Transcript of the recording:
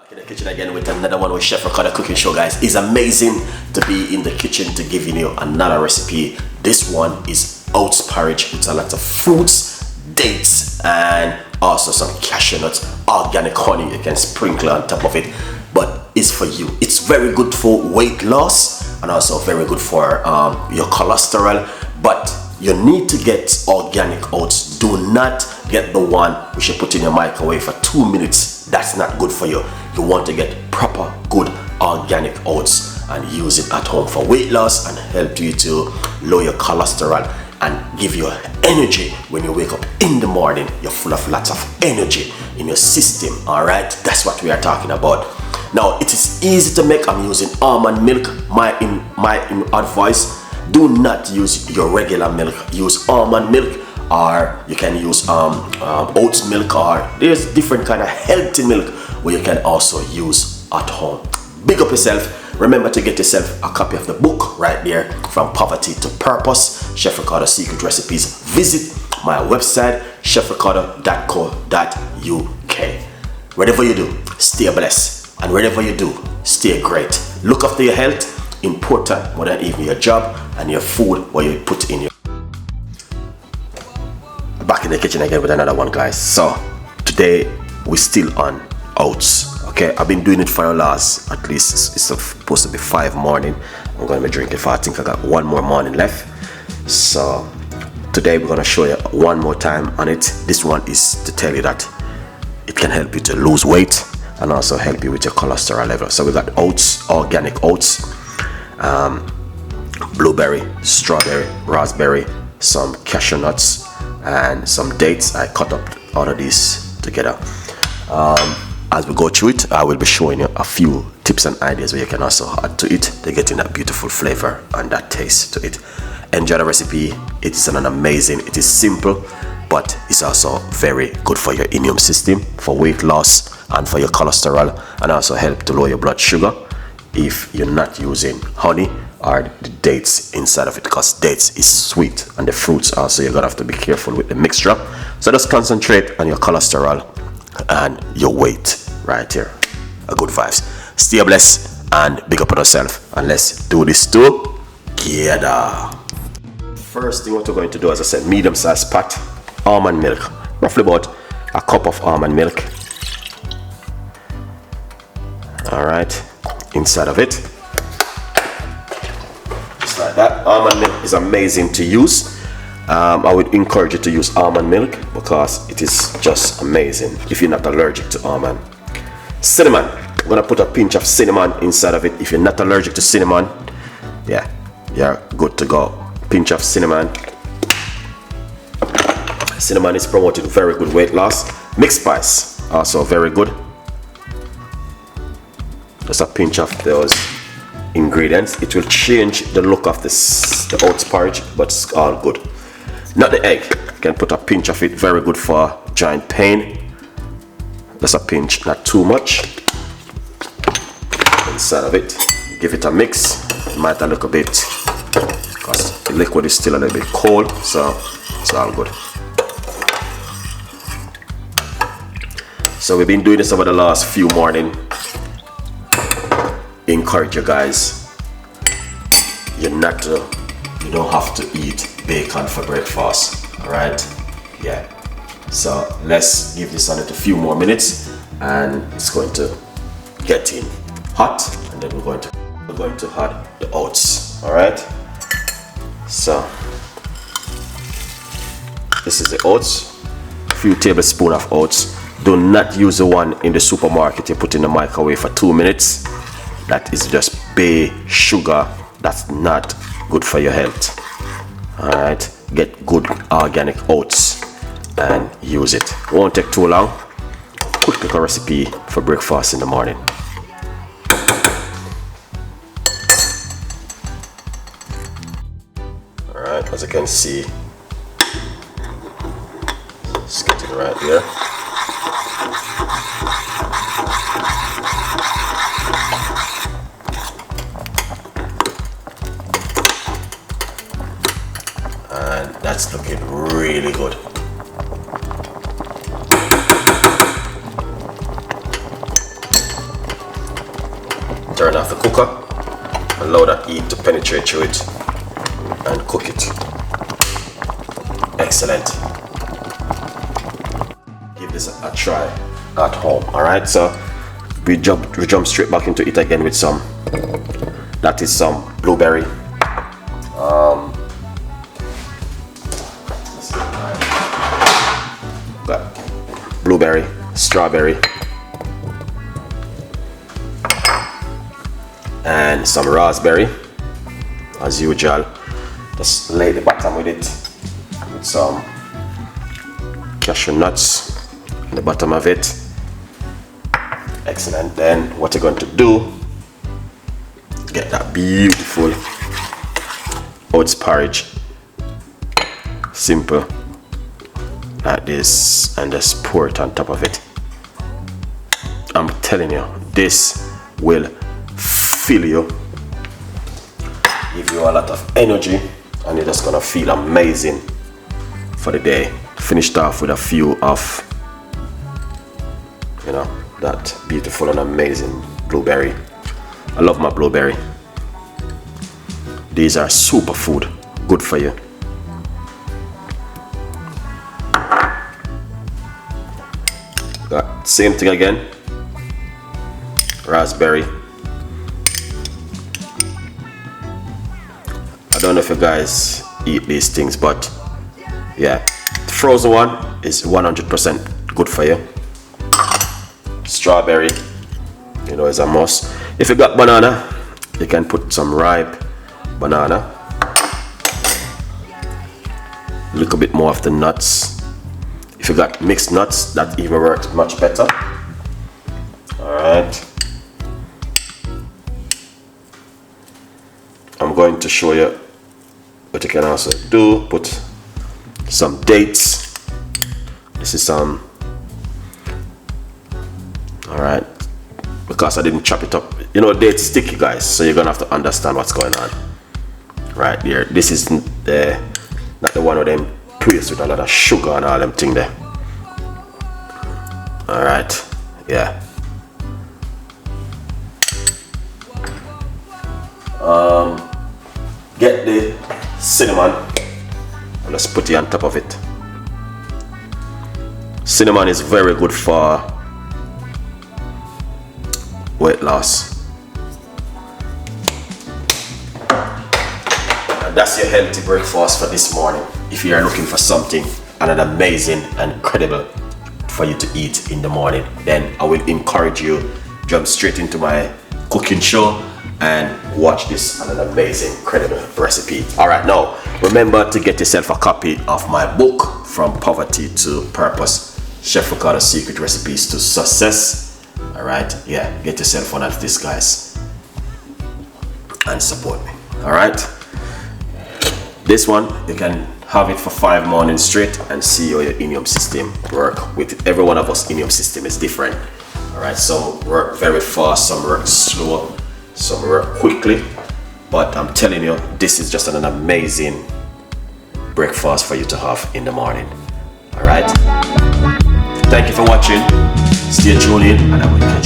Back in the kitchen again with another one with Chef Ricardo Cooking Show, guys. It's amazing to be in the kitchen to give you another recipe. This one is oats porridge with a lot of fruits, dates, and also some cashew nuts, organic honey you can sprinkle on top of it. But it's for you. It's very good for weight loss and also very good for your cholesterol. But you need to get organic oats. Do not get the one which you put in your microwave for 2 minutes. That's not good for you. You want to get proper good organic oats and use it at home for weight loss and help you to lower your cholesterol and give you energy when you wake up in the morning. You're full of lots of energy in your system. All right, that's what we are talking about. Now it is easy to make. I'm using almond milk. My advice: do not use your regular milk. Use almond milk, or you can use oats milk, or there's different kind of healthy milk where you can also use at home. Big up yourself. Remember to get yourself a copy of the book right there, From Poverty to Purpose, Chef Ricardo Secret Recipes. Visit my website, chefricardocooking.uk. Whatever you do, stay blessed, and wherever you do, stay great. Look after your health, important more than even your job and your food, what you put in your. Back in the kitchen again with another one, guys. So today we're still on oats. Okay, I've been doing it for the last, at least it's supposed to be 5 morning. I'm going to be drinking for, I think I got 1 more morning left. So today we're going to show you one more time on it. This one is to tell you that it can help you to lose weight and also help you with your cholesterol level. So we got oats, organic oats, blueberry, strawberry, raspberry, some cashew nuts, and some dates. I cut up all of these together. As we go through it, I will be showing you a few tips and ideas where you can also add to it to get in that beautiful flavor and that taste to it. Enjoy the recipe. It is amazing. It is simple, but it's also very good for your immune system, for weight loss, and for your cholesterol, and also help to lower your blood sugar if you're not using honey or the dates inside of it, because dates is sweet and the fruits also, you're gonna have to be careful with the mixture. So just concentrate on your cholesterol and your weight right here. A good vibes. Stay blessed and big up on yourself, and let's do this together. First thing what we're going to do, as I said, medium-sized pot, almond milk, roughly about a cup of almond milk. All right, inside of it, just like that. Almond milk is amazing to use. I would encourage you to use almond milk because it is just amazing if you're not allergic to almond. Cinnamon, I'm gonna put a pinch of cinnamon inside of it. If you're not allergic to cinnamon, yeah, you're good to go. Pinch of cinnamon. Cinnamon is promoting very good weight loss. Mixed spice, also very good. Just a pinch of those ingredients. It will change the look of the oats porridge, but it's all good. Not the egg. You can put a pinch of it. Very good for joint pain. Just a pinch, not too much. Inside of it, give it a mix. It might look a bit, because the liquid is still a little bit cold, so it's all good. So we've been doing this over the last few mornings. Encourage you guys. You don't have to eat bacon for breakfast. All right, yeah. So let's give this on it a few more minutes, and it's going to get in hot, and then we're going to add the oats. All right. So this is the oats. A few tablespoons of oats. Do not use the one in the supermarket you put in the microwave for 2 minutes. That is just bay sugar. That's not good for your health. All right, get good organic oats and use it. Won't take too long. Quick little recipe for breakfast in the morning. All right, as you can see, it's getting right there. And that's looking really good. Turn off the cooker, allow that heat to penetrate through it and cook it. Excellent. Give this a try at home. Alright, so we jump straight back into it again with some, that is some blueberry. Got blueberry, strawberry, and some raspberry. As usual, just lay the bottom with it, with some cashew nuts in the bottom of it. Excellent. Then what you're going to do, get that beautiful oats porridge, simple like this, and just pour it on top of it. I'm telling you, this will fill you, give you a lot of energy, and you're just gonna feel amazing for the day. Finished off with a few of, you know, that beautiful and amazing blueberry. I love my blueberry. These are superfood, good for you. Got same thing again, raspberry. I don't know if you guys eat these things, but yeah, the frozen one is 100% good for you. Strawberry, you know, is a must. If you got banana, you can put some ripe banana, a little bit more of the nuts. If you got mixed nuts, that even works much better. Alright, I'm going to show you what you can also do. Put some dates. This is some, alright, because I didn't chop it up. You know, dates sticky, guys, so you're gonna have to understand what's going on right here. This is not the one of them produced with a lot of sugar and all them thing there. Alright, yeah. Get the cinnamon and just put it on top of it. Cinnamon is very good for weight loss. And that's your healthy breakfast for this morning. If you are looking for something and an amazing and incredible for you to eat in the morning, then I will encourage you jump straight into my cooking show and watch this and an amazing, incredible recipe. Alright, now remember to get yourself a copy of my book, From Poverty to Purpose, Chef Ricardo's Secret Recipes to Success. Alright, yeah, get yourself one of these, guys, and support me. Alright, this one you can have it for 5 mornings straight and see how your immune system work with it. Every one of us immune system is different. Alright, some work very fast, some work slow, some work quickly, but I'm telling you, this is just an amazing breakfast for you to have in the morning. Alright, thank you for watching. Stay tuned in and I will catch you